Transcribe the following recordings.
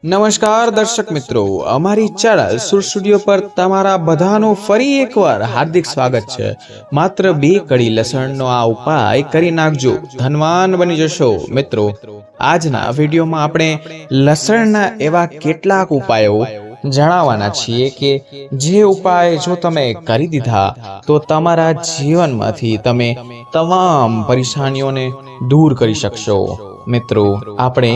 નમસ્કાર દર્શક મિત્રો, અમારી ચેનલ સુર સ્ટુડિયો પર તમારા બધાનું ફરી એકવાર હાર્દિક સ્વાગત છે। માત્ર 2 કડી લસણનો આ ઉપાય કરી નાખજો, ધનવાન બની જશો। મિત્રો, આજના વિડીયોમાં આપણે લસણના એવા કેટલાક ઉપાયો જણાવવાના છીએ કે જે ઉપાય જો તમે કરી દીધા તો તમારા જીવનમાંથી તમે તમામ પરેશાનીઓને દૂર કરી શકશો। મિત્રો, આપણે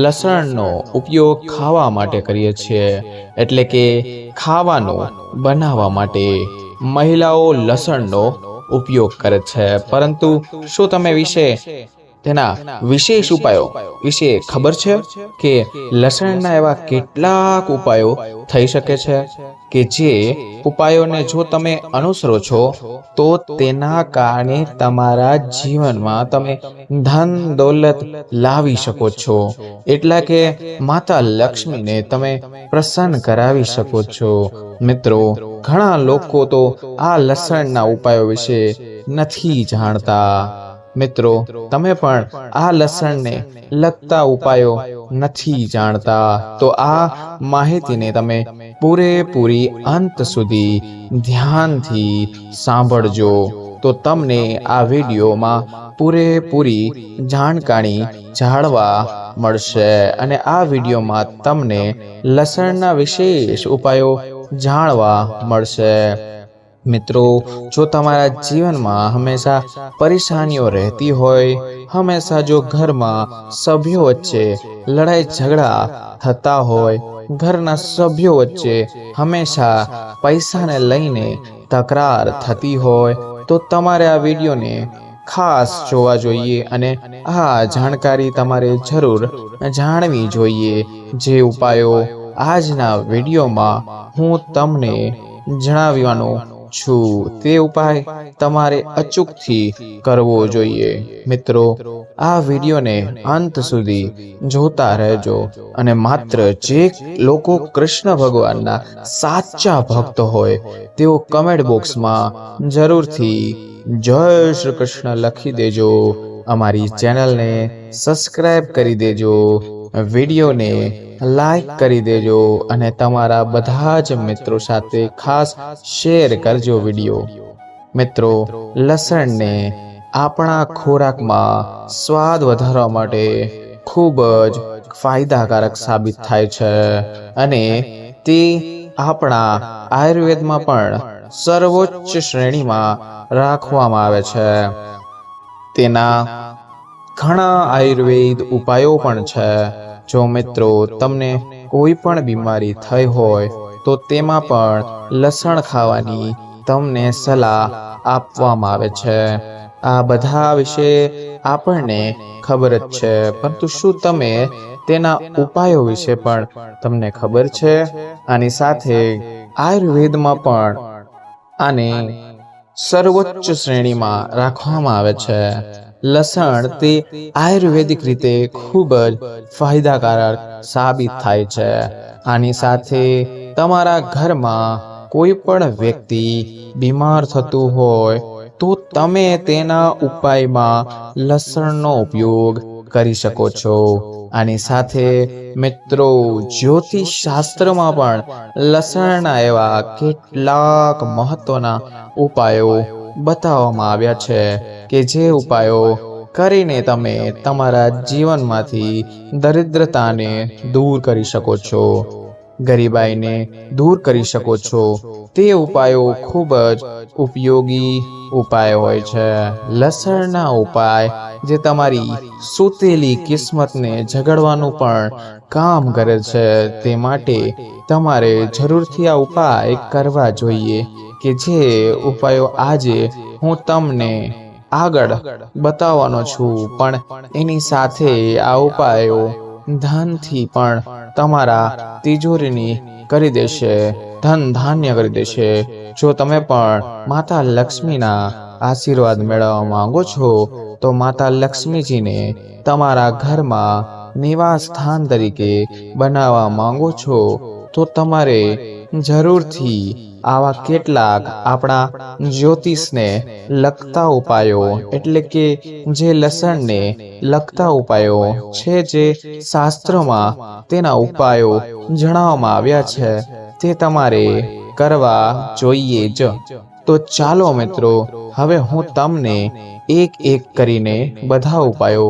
લસણનો ઉપયોગ ખાવા માટે કરીએ છીએ, એટલે કે ખાવાનું બનાવવા માટે મહિલાઓ લસણનો ઉપયોગ કરે છે। પરંતુ શું તમે તેના વિશેષ ઉપાયો વિશે ખબર છે કે લસણના એવા કેટલાક ઉપાયો થઈ શકે છે કે જે ઉપાયોને જો તમે અનુસરો છો તો તેના કારણે તમારા જીવનમાં તમે ધન દોલત લાવી શકો છો, એટલે કે માતા લક્ષ્મીને તમે પ્રસન્ન કરાવી શકો છો। મિત્રો, ઘણા લોકો તો આ લસણના ઉપાયો વિશે નથી જાણતા। મિત્રો, તમે પણ આ લસણને લગતા ઉપાયો નથી જાણતા તો આ માહિતીને તમે પૂરેપૂરી અંત સુધી ધ્યાનથી સાંભળજો, તો તમને આ વિડીયોમાં પૂરેપૂરી જાણકારી જાણવા મળશે અને આ વિડીયોમાં તમને લસણના વિશેષ ઉપાયો જાણવા મળશે। મિત્રો, જો તમારા જીવનમાં હંમેશા પરેશાનીઓ રહેતી હોય, હંમેશા જો ઘરમાં સભ્યો વચ્ચે લડાઈ ઝઘડા થતા હોય, ઘરના સભ્યો વચ્ચે હંમેશા પૈસાને લઈને તકરાર થતી હોય, તો તમારે આ વિડીયોને ખાસ જોવા જોઈએ અને આ જાણકારી તમારે જરૂર જાણવી જોઈએ। જે ઉપાયો આજના વિડીયોમાં હું તમને જણાવવાનો છું તે ઉપાય તમારે અચૂકથી કરવો જોઈએ। મિત્રો, આ વિડીયોને અંત સુધી જોતા રહેજો અને માત્ર જે લોકો કૃષ્ણ ભગવાનના સાચા ભક્ત હોય તેઓ કમેન્ટ બોક્સમાં જરૂરથી જય શ્રી કૃષ્ણ લખી દેજો, અમારી ચેનલને સબસ્ક્રાઇબ કરી દેજો, વિડીયોને લાઈક કરી દેજો અને તમારા બધા જ મિત્રો સાથે ખાસ શેર કરજો વિડીયો। મિત્રો, લસણને આપણા ખોરાકમાં સ્વાદ વધારવા માટે ખૂબ જ ફાયદાકારક સાબિત થાય છે અને તે આપણા આયુર્વેદમાં પણ સર્વોચ્ચ શ્રેણીમાં રાખવામાં આવે છે। તેના ઘણા આયુર્વેદ ઉપાયો પણ છે। જો મિત્રો તમને કોઈ પણ બીમારી થઈ હોય તો તેમાં પણ લસણ ખાવાની તમને સલાહ આપવામાં આવે છે। આ બધા વિશે આપણને ખબર જ છે, પરંતુ શું તમે તેના ઉપાયો વિશે પણ તમને ખબર છે? આની સાથે આયુર્વેદમાં પણ આને સર્વોચ્ચ શ્રેણીમાં રાખવામાં આવે છે। લસણ તે આયુર્વેદિક રીતે ખૂબ જ ફાયદાકારક સાબિત થાય છે। આની સાથે તમારા ઘરમાં કોઈ પણ વ્યક્તિ બીમાર થતું હોય તો તમે તેના ઉપાયમાં લસણનો ઉપયોગ કરી શકો છો। આની સાથે મિત્રો, જ્યોતિષ શાસ્ત્રમાં પણ લસણના એવા કેટલાક મહત્વના ઉપાયો બતાવવામાં આવ્યા છે કે જે ઉપાયો કરીને તમે તમારા જીવનમાંથી દરિદ્રતાને દૂર કરી શકો છો, ગરીબાઈને દૂર કરી શકો છો। તે ઉપાયો ખૂબ જ ઉપયોગી ઉપાય હોય છે। લસણના ઉપાય જે તમારી સૂતેલી કિસ્મતને ઝઘડવાનું પણ કામ કરે છે, તે માટે તમારે જરૂરથી આ ઉપાય કરવા જોઈએ કે જે ઉપાયો આજે હું તમને આગળ બતાવવાનો છું, પણ એની સાથે આ ઉપાયો ધનથી પણ તમારા તિજોરીની કરી દેશે, ધન ધાન્ય કરી દેશે। જો તમે પણ માતા લક્ષ્મીના આશીર્વાદ મેળવવા માંગો છો તો માતા લક્ષ્મીજીને તમારા ઘરમાં નિવાસ સ્થાન તરીકે બનાવવા માંગો છો તો તમારે જરૂરથી આવા કેટલાક આપણા જ્યોતિષને લગતા ઉપાયો એટલે કે જે લસણને લગતા ઉપાયો છે, જે શાસ્ત્રોમાં તેના ઉપાયો જણાવવામાં આવ્યા છે, તે તમારે કરવા જોઈએ જ. તો ચાલો મિત્રો, હવે હું તમને એક એક કરીને બધા ઉપાયો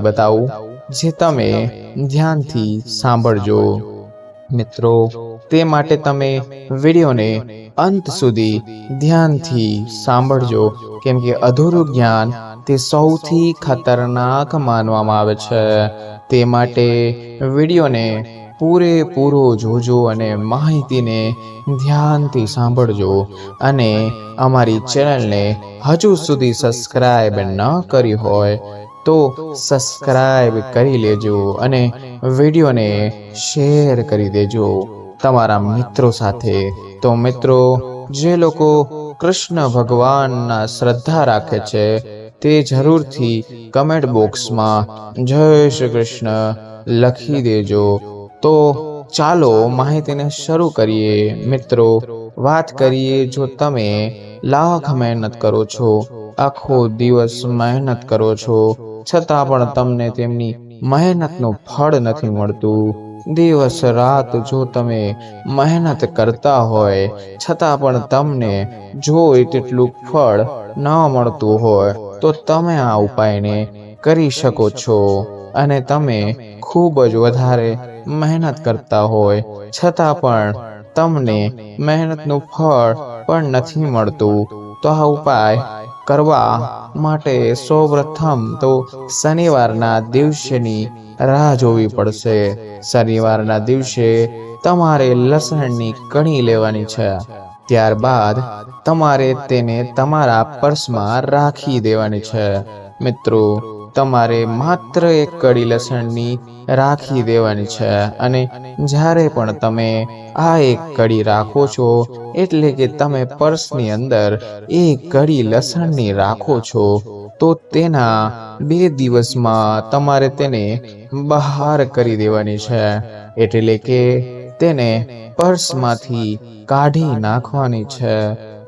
બતાવું, જે તમે ધ્યાનથી સાંભળજો. મિત્રો, તે માટે તમે વિડીયોને અંત સુધી ધ્યાનથી સાંભળજો, કેમ કે અધૂરું જ્ઞાન તે સૌથી ખતરનાક માનવામાં આવે છે. તે માટે વિડીયોને પૂરેપૂરો જોજો અને માહિતીને ધ્યાનથી સાંભળજો. અને અમારી ચેનલને હજુ સુધી સબસ્ક્રાઇબ ન કરી હોય તો સબસ્ક્રાઇબ કરી લેજો અને વિડીયોને શેર કરી દેજો તમારા મિત્રો સાથે. તો મિત્રો, જે લોકો કૃષ્ણ ભગવાનના શ્રદ્ધા રાખે છે, તે જરૂરથી કમેન્ટ બોક્સમાં જય શ્રી કૃષ્ણ લખી દેજો. તો ચાલો માહિતીને શરૂ કરીએ. મિત્રો, વાત કરીએ, જો તમે લાખ મહેનત કરો છો, આખો દિવસ મહેનત કરો છો, છતાં પણ તમને તેમની મહેનતનું ફળ નથી મળતું, દિવસ રાત જો તમે મહેનત કરતા હોય છતાં પણ તમને જોઈએ તેટલું ફળ ન મળતું હોય, તો તમે આ ઉપાયને કરી શકો છો. અને તમે ખૂબ જ વધારે મહેનત કરતા હોય છતાં પણ તમને મહેનતનું ફળ પણ નથી મળતું, તો આ ઉપાય કરવા માટે સૌપ્રથમ તો શનિવારના દિવસની રાહ જોવી પડશે. શનિવારના દિવસે તમારે લસણની કણી લેવાની છે. ત્યારબાદ તમારે તેને તમારા પર્સમાં રાખી દેવાની છે. મિત્રો, તમારે માત્ર એક કડી લસણની રાખી દેવાની છે. અને જ્યારે પણ તમે આ એક કડી રાખો છો, એટલે કે તમે પર્સની અંદર એક કડી લસણની રાખો છો, તો તેના 2 દિવસમાં તમારે તેને બહાર કરી દેવાની છે. એટલે કે તેને પર્સમાંથી કાઢી નાખવાની છે.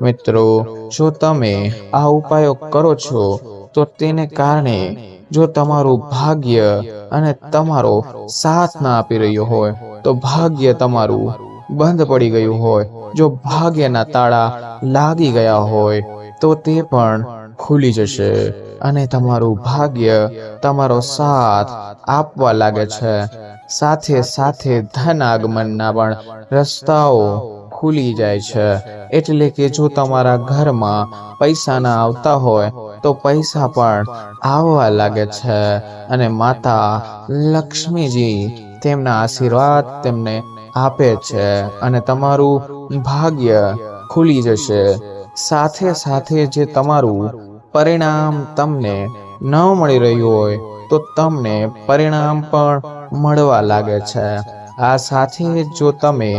મિત્રો, જો તમે આ ઉપાયો કરો છો, તો તેને કારણે જો તમારું ભાગ્ય અને તમારો સાથ ના આપી રહ્યો હોય, તો ભાગ્ય તમારું બંધ પડી ગયું હોય, જો ભાગ્યના તાળા લાગી ગયા હોય, તો તે પણ ખુલી જશે અને તમારું ભાગ્ય તમારો સાથ આપવા લાગે છે. સાથે સાથે ધન આગમનના પણ રસ્તાઓ ખુલી જાય છે. એટલે કે જો તમારા ઘરમાં પૈસા ના આવતા હોય, તો પૈસા પણ આવવા લાગે છે. અને માતા લક્ષ્મીજી તેમના આશીર્વાદ તેમને આપે છે અને તમારું ભાગ્ય ખુલી જશે. સાથે સાથે જે તમારું પરિણામ તમને ન મળી રહ્યું હોય, તો તમને પરિણામ પણ મળવા લાગે છે. આ સાથે જો તમે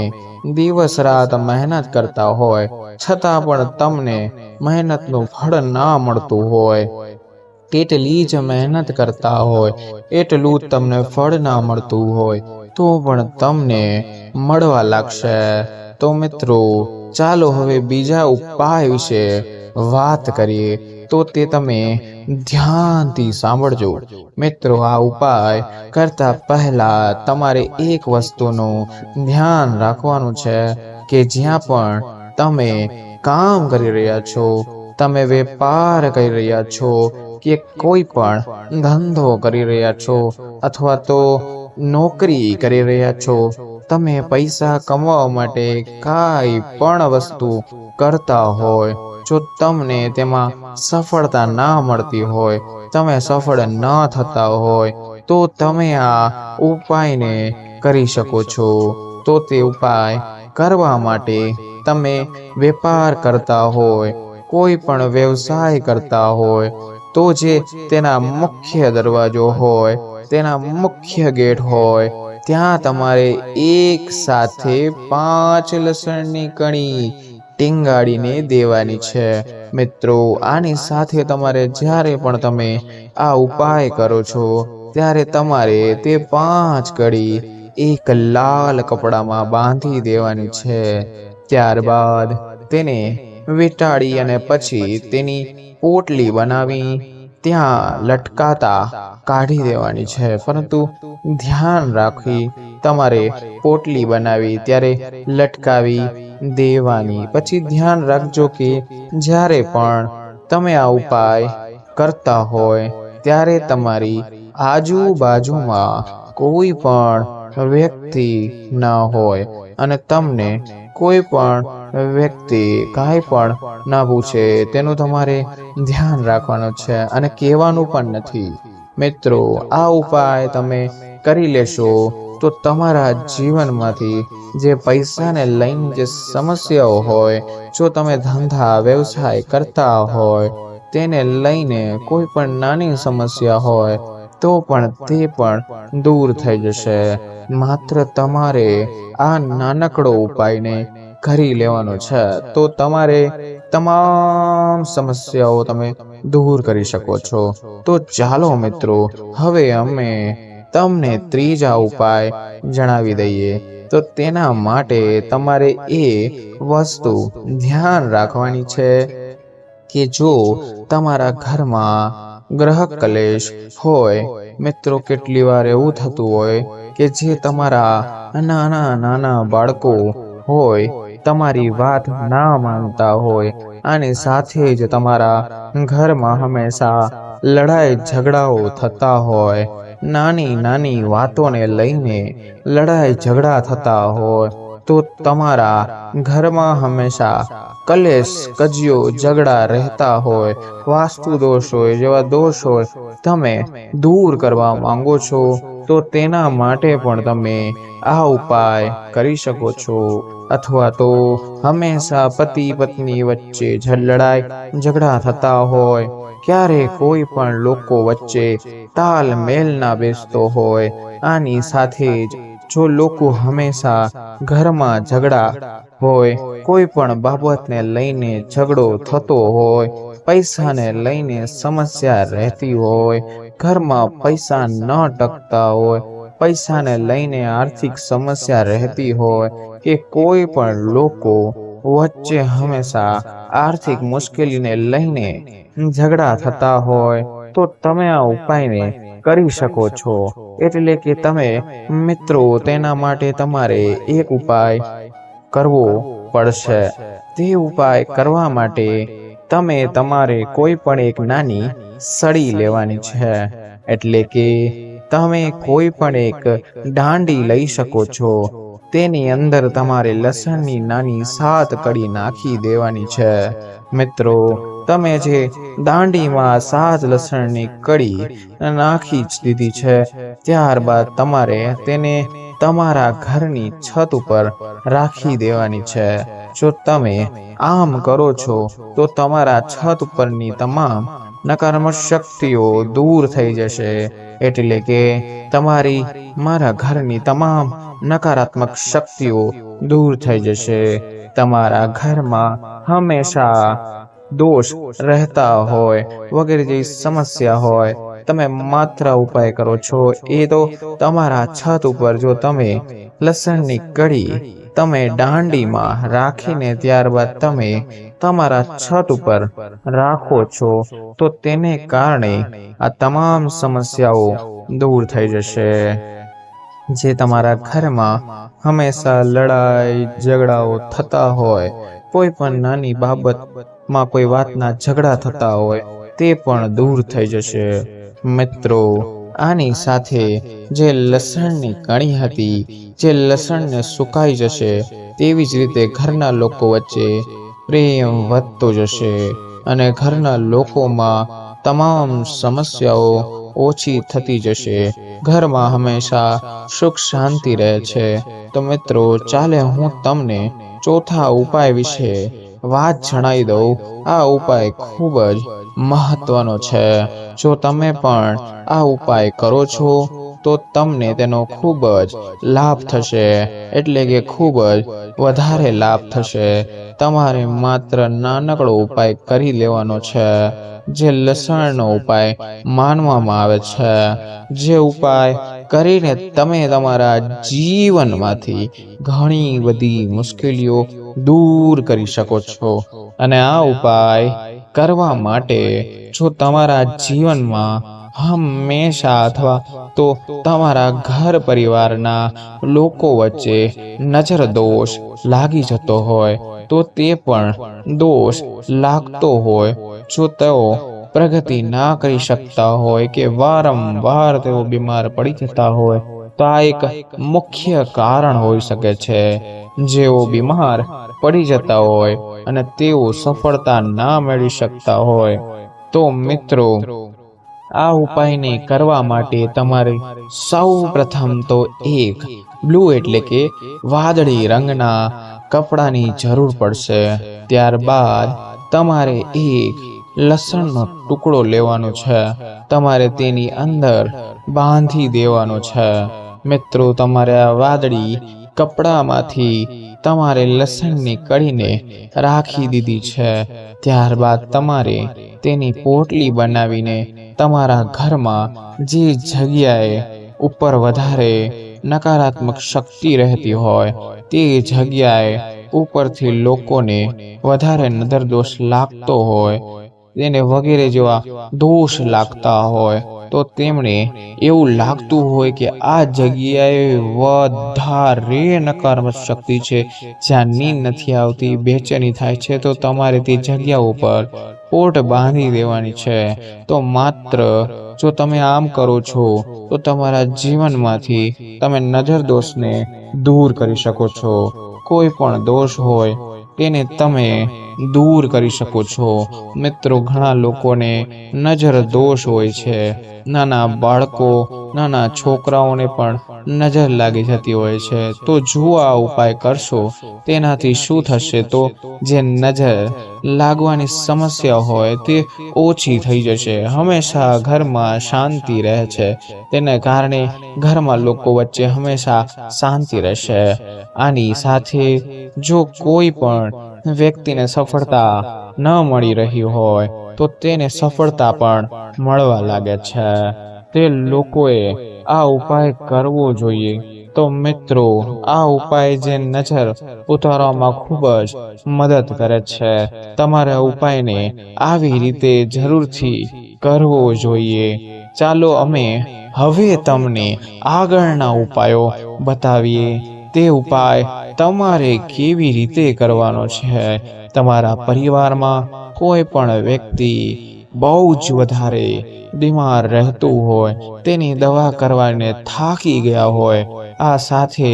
દિવસ રાત મહેનત કરતા હોય છતાં પણ તમને મહેનતનું ફળ ના મળતું હોય, એટલી જ મહેનત કરતા હોય એટલું જ તમને ફળ ના મળતું હોય, તો પણ તમને મળવા લાગશે. તો મિત્રો, ચાલો હવે બીજા ઉપાય વિશે વાત કરીએ. તો તે તમે ધ્યાનથી સાંભળજો. મિત્રો, આ ઉપાય કરતા પહેલા તમારે એક વસ્તુનું ધ્યાન રાખવાનું છે કે જ્યાં પણ તમે કામ કરી રહ્યા છો, તમે વેપાર કરી રહ્યા છો, કે કોઈ પણ ધંધો કરી રહ્યા છો, અથવા તો નોકરી કરી રહ્યા છો, તમે પૈસા કમાવા માટે કાંઈ પણ વસ્તુ કરતા હોય, જો તમને તેમાં સફળતા ના મળતી હોય, તમે સફળ ન થતા હોય, તો તમે આ ઉપાયને કરી શકો છો. તો તે ઉપાય કરવા માટે તમે વેપાર કરતા હોય, કોઈ પણ વ્યવસાય કરતા હોય, તો જે તેના મુખ્ય દરવાજો હોય, તેના મુખ્ય ગેટ હોય, ત્યાં તમારે એક સાથે 5 લસણની કણી ટીંગાડીને દેવાની છે. મિત્રો, આની સાથે તમારે જ્યારે પણ તમે આ ઉપાય કરો છો, ત્યારે તમારે તે 5 કડી એક લાલ કપડામાં બાંધી દેવાની છે. ત્યારબાદ તેને વીંટાળી અને પછી તેની પોટલી બનાવી ત્યાં લટકાતા કાઢી દેવાની છે. પરંતુ ધ્યાન રાખી તમારે પોટલી બનાવી ત્યારે લટકાવી દેવાની. પછી ધ્યાન રાખજો કે જ્યારે પણ તમે આ ઉપાય કરતા હોય ત્યારે તમારી આજુબાજુમાં કોઈ પણ વ્યક્તિ ન હોય અને તમને કોઈ પણ વ્યક્તિ કાંઈ પણ ના પૂછે તેનું તમારે ધ્યાન રાખવાનું છે અને કહેવાનું પણ નથી. મિત્રો, આ ઉપાય તમે કરી લેશો તો તમારા જીવનમાંથી જે પૈસાને લઈને જે સમસ્યાઓ હોય, જો તમે ધંધા વ્યવસાય કરતા હોય તેને લઈને કોઈ પણ નાની સમસ્યા હોય તો પણ તે પણ દૂર થઈ જશે. માત્ર તમારે આ નાનકડો ઉપાયને કરી લેવાનો છે તો તમારે તમામ સમસ્યાઓ તમે દૂર કરી શકો છો. તો ચાલો મિત્રો, હવે અમે તમને ત્રીજા ઉપાય જણાવી દઈએ. તો તેના માટે તમારે એ વસ્તુ ધ્યાન રાખવાની છે કે જો તમારા ઘરમાં ગ્રહ કલેશ હોય, મિત્રો કેટલી વાર એવું થતું હોય કે જે તમારા નાના નાના બાળકો હોય તમારી વાત ના માનતા હોય અને સાથે જ તમારા ઘરમાં હંમેશા લડાઈ ઝઘડાઓ થતા હોય, નાની નાની વાતોને લઈને લડાઈ ઝઘડા થતા હોય, તો તમારા ઘરમાં હંમેશા કલેશ કજિયો ઝઘડા રહેતા હોય, વાસ્તુ દોષ હોય જેવા દોષ હોય તમે દૂર કરવા માંગો છો તો તેના માટે પણ તમે આ ઉપાય કરી શકો છો. અથવા તો હંમેશા પતિ પત્ની વચ્ચે લડાઈ ઝઘડા થતા હોય, ક્યારે કોઈ પણ લોકો વચ્ચે તાલમેલ ના બેસતો હોય, આની સાથે જ જો લોકો હંમેશા ઘરમાં ઝઘડા હોય, કોઈ પણ બાબતને લઈને ઝઘડો થતો હોય, પૈસાને લઈને સમસ્યા રહેતી હોય, ઘરમાં પૈસા ન ટકતા હોય, પૈસાને લઈને આર્થિક સમસ્યા રહેતી હોય કે કોઈ પણ લોકો વચ્ચે હંમેશા આર્થિક મુશ્કેલીને લઈને ઝઘડા થતા હોય તો તમે આ ઉપાયને કરી શકો છો. એટલે કે તમે મિત્રો તેના માટે તમારે એક ઉપાય કરવો પડશે. તે ઉપાય કરવા માટે તમે તમારે કોઈ પણ એક નાની સળી લેવાની છે. એટલે કે તમે કોઈ પણ એક દાંડી લઈ શકો છો. તેની અંદર તમારે લસણની નાની 7 કળી નાખી દેવાની છે. મિત્રો, તમે જે દાંડીમાં 7 લસણની કળી નાખી જ દીધી છે, ત્યારબાદ તમારે તેને તમારા ઘરની છત ઉપર રાખી દેવાની છે. જો તમે આમ કરો છો તો તમારા છત ઉપરની તમામ નકારાત્મક શક્તિઓ દૂર થઈ જશે. એટલે કે મારા ઘરની તમામ નકારાત્મક શક્તિઓ દૂર થઈ જશે. તમારા ઘરમાં હંમેશા દોષ રહેતા હોય વગેરે જેવી સમસ્યા હોય, તમે માત્ર ઉપાય કરો છો એ તો તમારા છત ઉપર જો તમે લસણની કળી તમે દાંડીમાં રાખીને ત્યારબાદ તમે તમારા છત ઉપર રાખો છો તો તેને કારણે આ તમામ સમસ્યાઓ દૂર થઈ જશે. જે તમારા ઘરમાં હંમેશા લડાઈ ઝઘડાઓ થતા હોય, કોઈ પણ નાની બાબતમાં કોઈ વાતના ઝઘડા થતા હોય તે પણ દૂર થઈ જશે. મિત્રો, આની સાથે જે લસણની કણી હતી, જે લસણને સુકાઈ જશે, તેવી જ રીતે ઘરના લોકો વચ્ચે પ્રેમ વધતો જશે અને ઘરના લોકોમાં તમામ સમસ્યાઓ ઓછી થતી જશે. ઘરમાં હંમેશા સુખ શાંતિ રહે છે. તો મિત્રો, ચાલે હું તમને ચોથા ઉપાય વિશે વાત જણાવી દઉં. આ ઉપાય ખૂબ જ મહત્વનો છે. જો તમે પણ આ ઉપાય કરો છો તો તમને તેનો ખૂબ જ લાભ થશે. એટલે કે ખૂબ જ વધારે લાભ થશે. તમારે માત્ર નાનકડો ઉપાય કરી લેવાનો છે, જે લસણનો ઉપાય માનવામાં આવે છે. જે ઉપાય કરીને તમે તમારા જીવનમાંથી ઘણી બધી મુશ્કેલીઓ દૂર કરી શકો છો। અને આ ઉપાય કરવા માટે જો તમારા જીવનમાં હંમેશા અથવા તો તમારા ઘર પરિવારના લોકો વચ્ચે નજર દોષ લાગી જતો હોય તો તે પણ દોષ લાગતો હોય, જો તેઓ પ્રગતિ ના કરી શકતા હોય કે વારંવાર તેઓ બીમાર પડી જતા હોય તો આ એક મુખ્ય કારણ હોઈ શકે છે। જેઓ બીમાર પડી જતા હોય અને તેઓ સફળતા ના મેળવી શકતા હોય તો મિત્રો આ ઉપાયને કરવા માટે તમારે સૌ પ્રથમ તો એક બ્લુ એટલે કે વાદળી રંગના કપડાની જરૂર પડશે। ત્યારબાદ તમારે એક લસણનો ટુકડો લેવાનો છે, તમારે તેની અંદર બાંધી દેવાનો છે। મિત્રો તમારે આ વાદળી કપડામાંથી તમારે લસણની કળીને રાખી દીધી છે। ત્યારબાદ તમારે તેની પોટલી બનાવીને તમારા ઘરમાં જે જગ્યાએ ઉપર વધારે નકારાત્મક શક્તિ રહેતી હોય તે જગ્યાએ ઉપરથી લોકોને વધારે નજર દોષ લાગતો હોય, તેને વગેરે જેવા દોષ લાગતા હોય તો તેમણે એવું લાગતું હોય કે આ જગ્યાએ વધારે નકારાત્મક શક્તિ છે, જ્યાં નીંદ નથી આવતી, બેચેની થાય છે, તો તમારે તે જગ્યા ઉપર પોટ બાંધી દેવાની છે। તો માત્ર જો તમે આમ કરો છો તો તમારા જીવનમાંથી તમે નજર દોષને દૂર કરી શકો છો। કોઈ પણ દોષ હોય તેને તમે દૂર કરી શકો છો। મિત્રો ઘણા લોકોને નજર દોષ હોય છે, નાના બાળકો નાના છોકરાઓને પણ નજર લાગી જતી હોય છે। તો જો આ ઉપાય કરશો તેનાથી શું થશે તો જે નજર લાગવાની સમસ્યા હોય તે ઓછી થઈ જશે। હંમેશા ઘરમાં શાંતિ રહે છે, તેને કારણે ઘરમાં લોકો વચ્ચે હંમેશા શાંતિ રહેશે। આની સાથે જો કોઈ પણ વ્યક્તિને સફળતા ન મળી રહી હોય તો તેને સફળતા પણ મળવા લાગે છે। તે લોકોએ આ ઉપાય કરવો જોઈએ। તો મિત્રો આ ઉપાય જે નજર ઉતારવામાં ખૂબ જ મદદ કરે છે, તમારે ઉપાયને આવી રીતે જરૂરથી કરવો જોઈએ। ચાલો અમે હવે તમને આગળના ઉપાયો બતાવીએ। તે ઉપાય તમારે કેવી રીતે કરવાનો છે। તમારા પરિવારમાં કોઈ પણ વ્યક્તિ બહુ જ વધારે બીમાર રહેતું હોય, તેની દવા કરવાને થાકી ગયા હોય, આ સાથે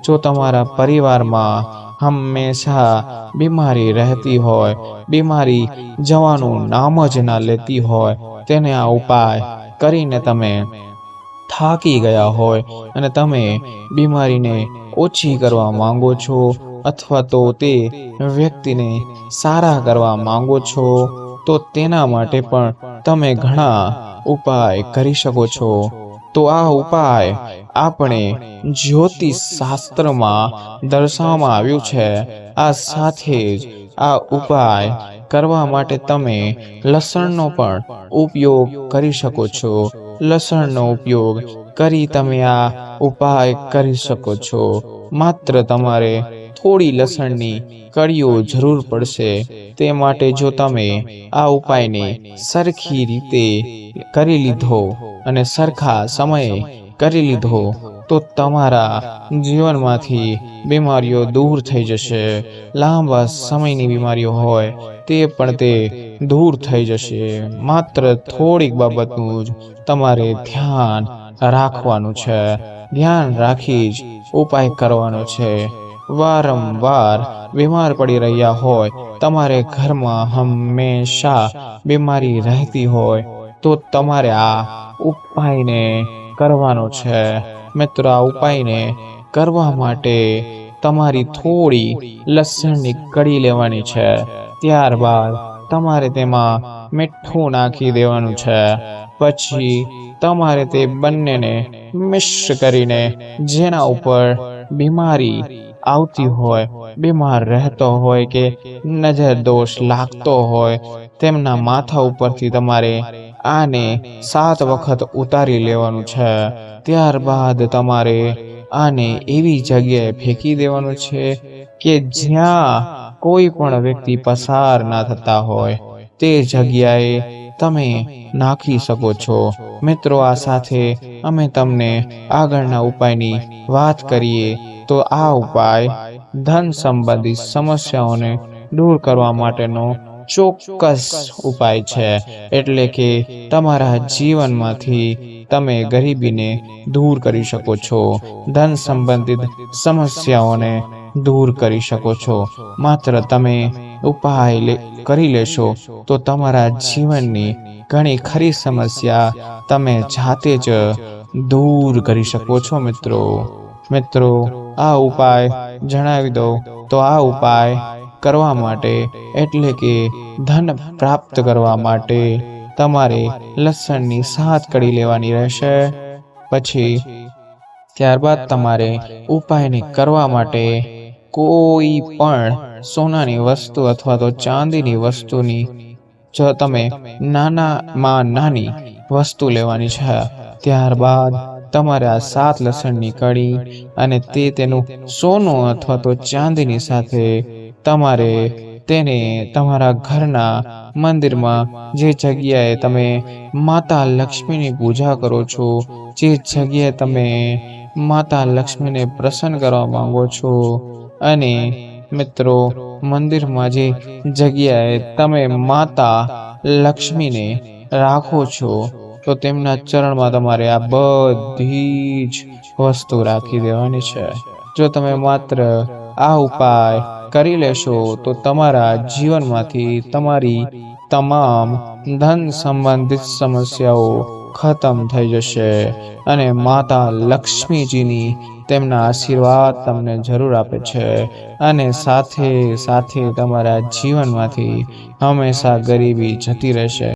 જો તમારા પરિવારમાં હંમેશા બીમારી રહેતી હોય, બીમારી જવાનું નામ જ ના લેતી હોય, તેને આ ઉપાય કરીને તમે થાકી ગયા હોય અને તમે બીમારીને ઓછી કરવા માંગો છો અથવા તો તે વ્યક્તિને સારા કરવા માંગો છો તો તેના માટે પણ તમે ઘણા ઉપાય કરી શકો છો। તો આ ઉપાય આપણે જ્યોતિષ શાસ્ત્રમાં દર્શાવવામાં આવ્યું છે। આ સાથે જ આ ઉપાય કરવા માટે તમે લસણનો પણ ઉપયોગ કરી શકો છો। લસણનો ઉપયોગ કરી તમે આ ઉપાય કરી શકો છો। માત્ર તમારે થોડી લસણની કળીઓ જરૂર પડશે। તે માટે જો તમે આ ઉપાયને સરખી રીતે કરી લીધો અને સરખા સમયે કરી લીધો તો તમારા જીવનમાંથી બીમારીઓ દૂર થઈ જશે। લાંબા સમયની બીમારીઓ હોય તે પણ તે દૂર થઈ જશે। માત્ર થોડીક બાબતનું જ તમારે ધ્યાન રાખવાનું છે, ધ્યાન રાખી જ ઉપાય કરવાનો છે। વારંવાર બીમાર પડી રહ્યા હોય, તમારે ઘરમાં હંમેશા બીમારી રહેતી હોય તો તમારે આ ઉપાયને કરવાનો છે। મિત્રો આ ઉપાયને કરવા માટે તમારી થોડી લસણની કળી લેવાની છે। ત્યારબાદ તમારે તેમાં મીઠું નાખી દેવાનું છે। પછી તમારે તે બંનેને મિક્સ કરીને જેના ઉપર બીમારી આવતી હોય, બીમાર રહેતો હોય કે નજર દોષ લાગતો હોય, તેમના માથા ઉપરથી તમારે આને 7 વખત ઉતારી લેવાનું છે. ત્યારબાદ તમારે આને એવી જગ્યાએ ફેંકી દેવાનું છે કે જ્યાં કોઈ પણ વ્યક્તિ પસાર ના થતા હોય તે જગ્યાએ તમે નાખી શકો છો. મિત્રો, આ સાથે અમે તમને આગળના ઉપાયની વાત કરીએ તો આ ઉપાય ધન સંબંધિત સમસ્યાઓને દૂર કરવા માટેનો ચોક્કસ ઉપાય છે. એટલે કે તમારા જીવનમાંથી તમે ગરીબીને દૂર કરી શકો છો, ધન સંબંધિત સમસ્યાઓને દૂર કરી શકો છો. માત્ર તમે ઉપાય કરી લેશો તો તમારા જીવનની ઘણી ખરી સમસ્યા તમે જાતે જ દૂર કરી શકો છો. મિત્રો, આ ઉપાય જણાવી દો તો આ ઉપાય કરવા માટે એટલે કે ધન પ્રાપ્ત કરવા માટે તમારે લસણની 7 કળી લેવાની રહેશે. પછી ત્યારબાદ તમારે ઉપાયને કરવા માટે કોઈ પણ સોનાની વસ્તુ અથવા તો ચાંદીની વસ્તુની જો તમે નાનામાં નાની વસ્તુ લેવાની છે. ત્યારબાદ તમારે આ 7 લસણની કળી અને તેનું સોનું અથવા તો ચાંદીની સાથે તમારે તેને તમારા ઘરના મંદિરમાં જે જગ્યાએ તમે માતા લક્ષ્મીની પૂજા કરો છો, જે જગ્યાએ તમે માતા લક્ષ્મીને પ્રસન્ન કરવા માંગો છો, અને મિત્રો મંદિરમાં જે જગ્યાએ તમે માતા લક્ષ્મીને રાખો છો તો તેમના ચરણમાં તમારે આ બધી જ વસ્તુ રાખી દેવાની છે. જો તમે માત્ર આ ઉપાય કરી લેશો તો તમારા જીવનમાંથી તમારી તમામ ધન સંબંધિત સમસ્યાઓ ખતમ થઈ જશે અને માતા લક્ષ્મીજીની તેમના આશીર્વાદ તમને જરૂર આપે છે. અને સાથે સાથે તમારા જીવનમાંથી હંમેશા ગરીબી જતી રહેશે.